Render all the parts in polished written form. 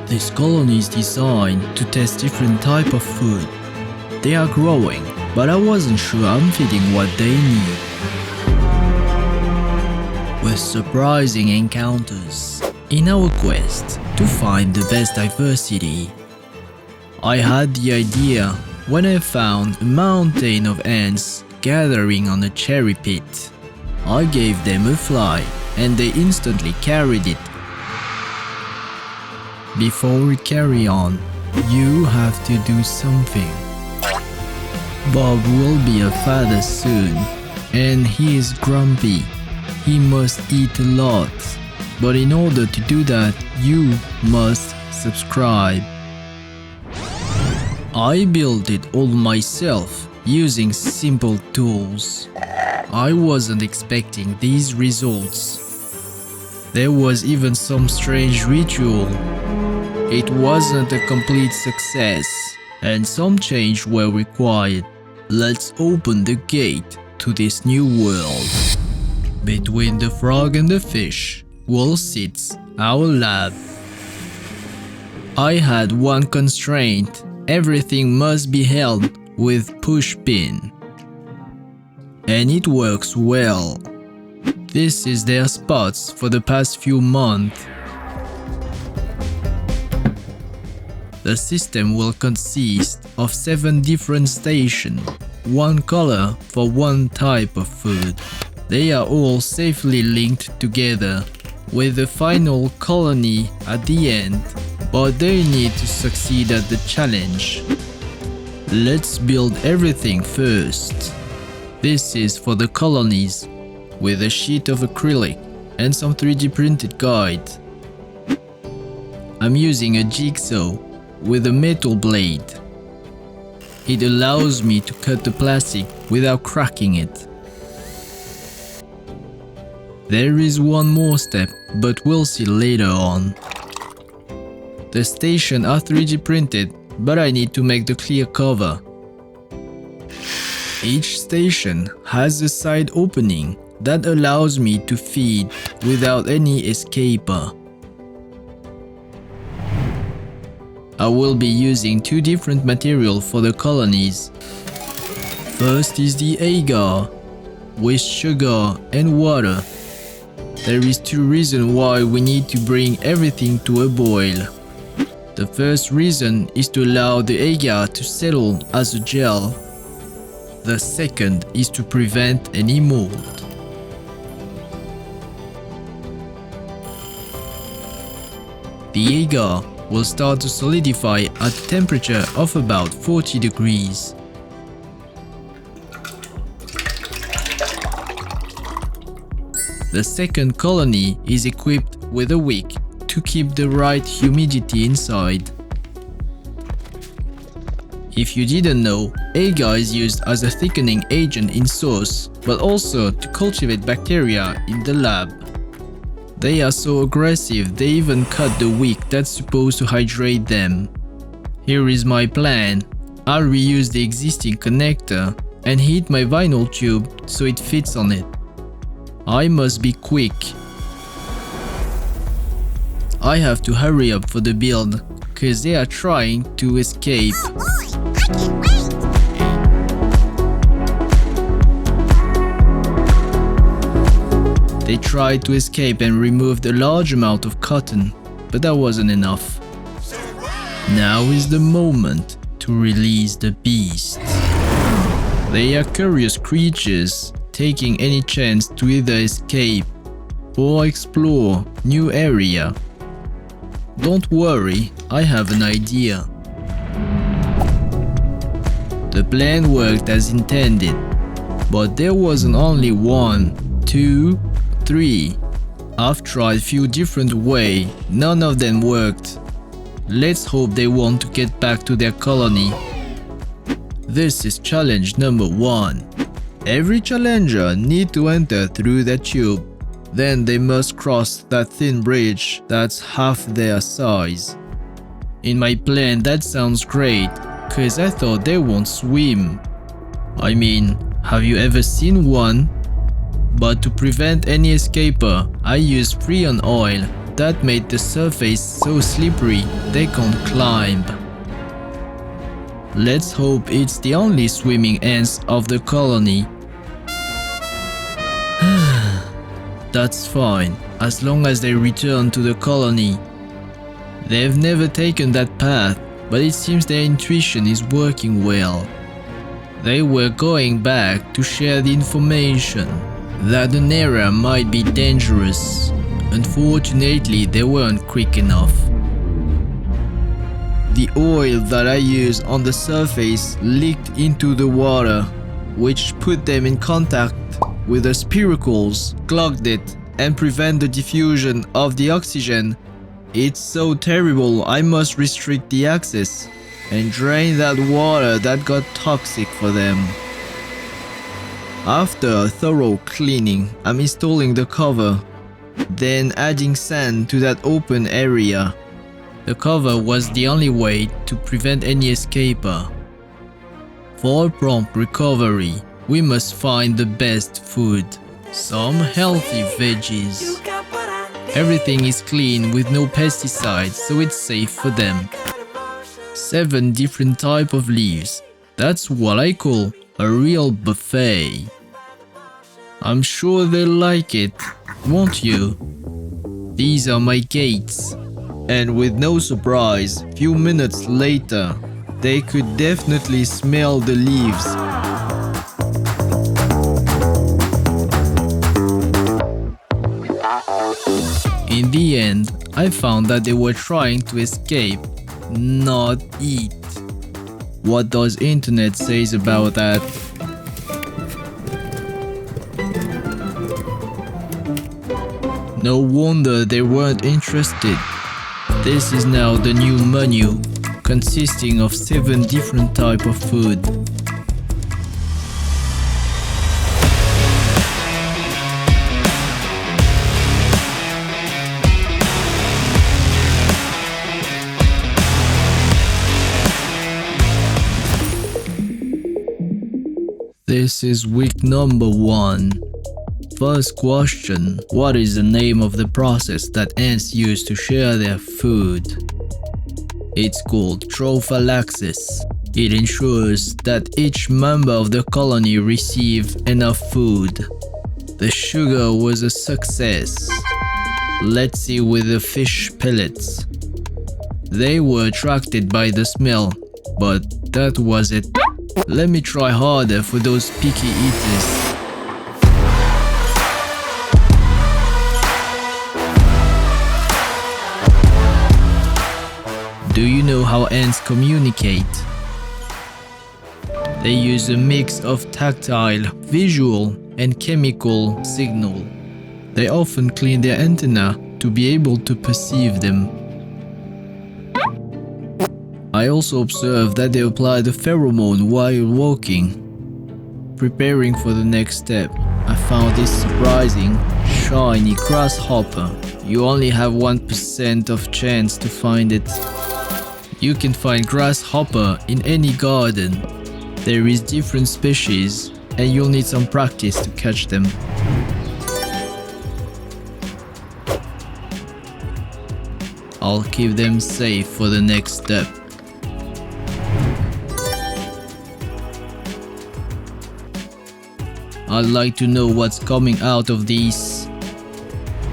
This colony is designed to test different type of food. They are growing, but I wasn't sure I'm feeding what they need. With surprising encounters in our quest to find the best diversity. I had the idea when I found a mountain of ants gathering on a cherry pit. I gave them a fly and they instantly carried it. Before we carry on, you have to do something. Bob will be a father soon, and he is grumpy. He must eat a lot, but in order to do that, you must subscribe. I built it all myself using simple tools. I wasn't expecting these results. There was even some strange ritual. It wasn't a complete success, and some change were required. Let's open the gate to this new world. Between the frog and the fish will sit our lab. I had one constraint. Everything must be held with push pin. And it works well. This is their spots for the past few months. The system will consist of 7 different stations, one color for one type of food. They are all safely linked together, with the final colony at the end, but they need to succeed at the challenge. Let's build everything first. This is for the colonies, with a sheet of acrylic and some 3D printed guides. I'm using a jigsaw with a metal blade. It allows me to cut the plastic without cracking it. There is one more step, but we'll see later on. The stations are 3D printed, but I need to make the clear cover. Each station has a side opening that allows me to feed without any escaper. I will be using 2 different materials for the colonies. First is the agar, with sugar and water. There is 2 reasons why we need to bring everything to a boil. The first reason is to allow the agar to settle as a gel. The second is to prevent any mold. The agar will start to solidify at a temperature of about 40 degrees. The second colony is equipped with a wick to keep the right humidity inside. If you didn't know, agar is used as a thickening agent in sauce, but also to cultivate bacteria in the lab. They are so aggressive they even cut the wick that's supposed to hydrate them. Here is my plan. I'll reuse the existing connector and heat my vinyl tube so it fits on it. I must be quick. I have to hurry up for the build, cause they are trying to escape. Oh boy, I can't wait! They tried to escape and removed a large amount of cotton, but that wasn't enough. Now is the moment to release the beast. They are curious creatures, taking any chance to either escape or explore new area. Don't worry, I have an idea. The plan worked as intended, but there wasn't only 1, 2, 3. I've tried few different ways, none of them worked. Let's hope they want to get back to their colony. This is challenge number 1. Every challenger needs to enter through that tube. Then they must cross that thin bridge that's half their size. In my plan that sounds great, cause I thought they won't swim. I mean, have you ever seen one? But to prevent any escaper, I use Freon oil that made the surface so slippery they can't climb. Let's hope it's the only swimming ants of the colony. That's fine, as long as they return to the colony. They've never taken that path, but it seems their intuition is working well. They were going back to share the information that an area might be dangerous. Unfortunately, they weren't quick enough. The oil that I used on the surface leaked into the water, which put them in contact with the spiracles, clogged it, and prevent the diffusion of the oxygen. It's so terrible, I must restrict the access and drain that water that got toxic for them. After a thorough cleaning, I'm installing the cover, then adding sand to that open area. The cover was the only way to prevent any escaper. For prompt recovery, we must find the best food. Some healthy veggies. Everything is clean with no pesticides, so it's safe for them. 7 different types of leaves. That's what I call a real buffet. I'm sure they'll like it, won't you? These are my gates. And with no surprise, few minutes later, they could definitely smell the leaves. In the end, I found that they were trying to escape, not eat. What does internet says about that? No wonder they weren't interested. This is now the new menu, consisting of 7 different types of food. This is week number 1. First question: what is the name of the process that ants use to share their food? It's called trophallaxis. It ensures that each member of the colony receives enough food. The sugar was a success. Let's see with the fish pellets. They were attracted by the smell, but that was it. Let me try harder for those picky eaters. Do you know how ants communicate? They use a mix of tactile, visual, and chemical signal. They often clean their antenna to be able to perceive them. I also observed that they apply the pheromone while walking. Preparing for the next step, I found this surprising, shiny grasshopper. You only have 1% of chance to find it. You can find grasshopper in any garden. There is different species and you'll need some practice to catch them. I'll keep them safe for the next step. I'd like to know what's coming out of these.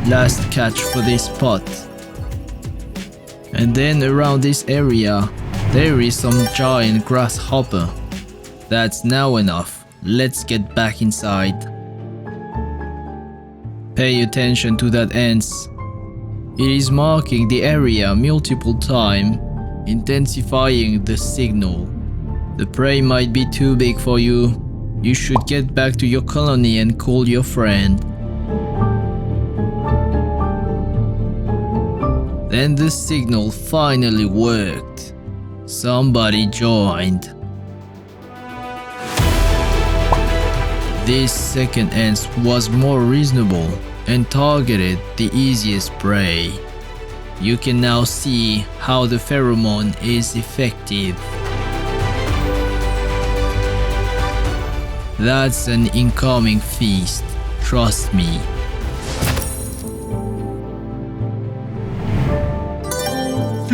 Last catch for this pot. And then around this area, there is some giant grasshopper. That's now enough. Let's get back inside. Pay attention to that ants. It is marking the area multiple times, intensifying the signal. The prey might be too big for you. You should get back to your colony and call your friend. Then the signal finally worked. Somebody joined. This second ant was more reasonable and targeted the easiest prey. You can now see how the pheromone is effective. That's an incoming feast, trust me.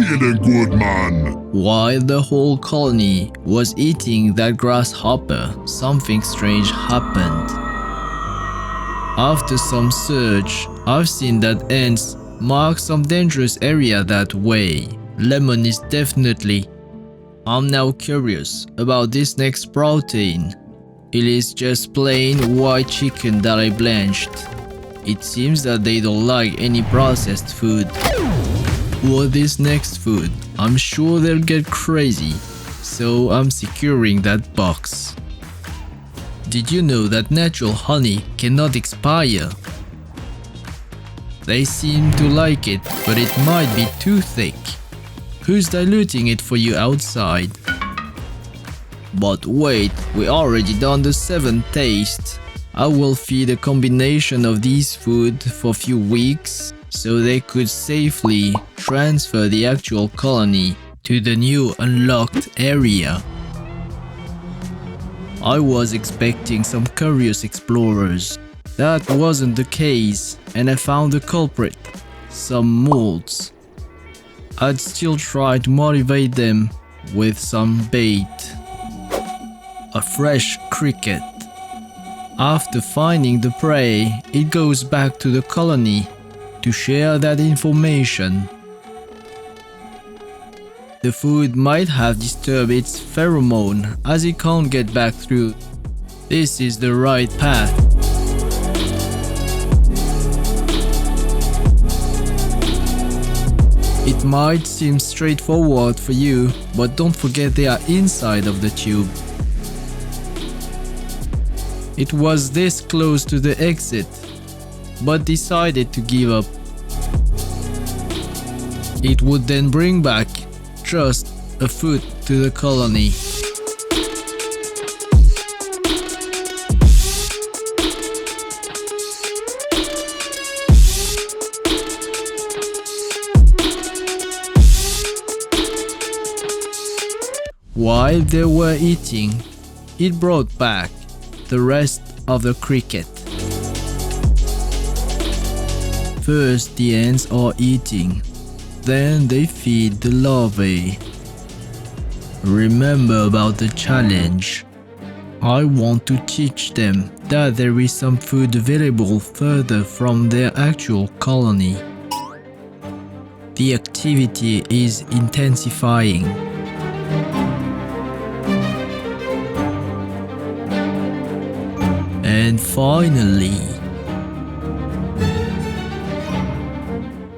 feeling good, man. While the whole colony was eating that grasshopper, something strange happened. After some search, I've seen that ants mark some dangerous area that way. Lemon is definitely. I'm now curious about this next protein. It is just plain white chicken that I blanched. It seems that they don't like any processed food. What is next food? I'm sure they'll get crazy, so I'm securing that box. Did you know that natural honey cannot expire? They seem to like it, but it might be too thick. Who's diluting it for you outside? But wait, we already done the 7th taste. I will feed a combination of these food for a few weeks so they could safely transfer the actual colony to the new unlocked area. I was expecting some curious explorers. That wasn't the case, and I found the culprit, some molds. I'd still try to motivate them with some bait. A fresh cricket. After finding the prey, it goes back to the colony to share that information. The food might have disturbed its pheromone as it can't get back through. This is the right path. It might seem straightforward for you, but don't forget they are inside of the tube. It was this close to the exit, but decided to give up. It would then bring back just a foot to the colony. While they were eating, it brought back the rest of the cricket. First the ants are eating, then they feed the larvae. Remember about the challenge. I want to teach them that there is some food available further from their actual colony. The activity is intensifying. And finally,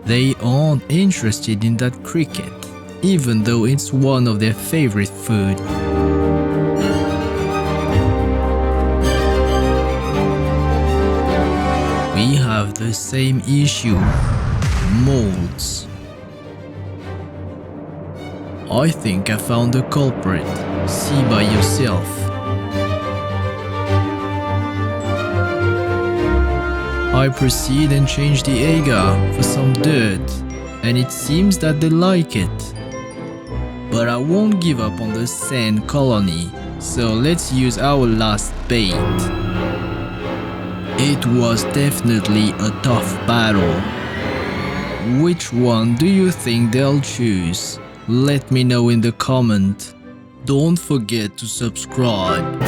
they aren't interested in that cricket, even though it's one of their favorite food. We have the same issue, molds. I think I found the culprit. See by yourself. I proceed and change the agar for some dirt, and it seems that they like it. But I won't give up on the sand colony, so let's use our last bait. It was definitely a tough battle. Which one do you think they'll choose? Let me know in the comment. Don't forget to subscribe.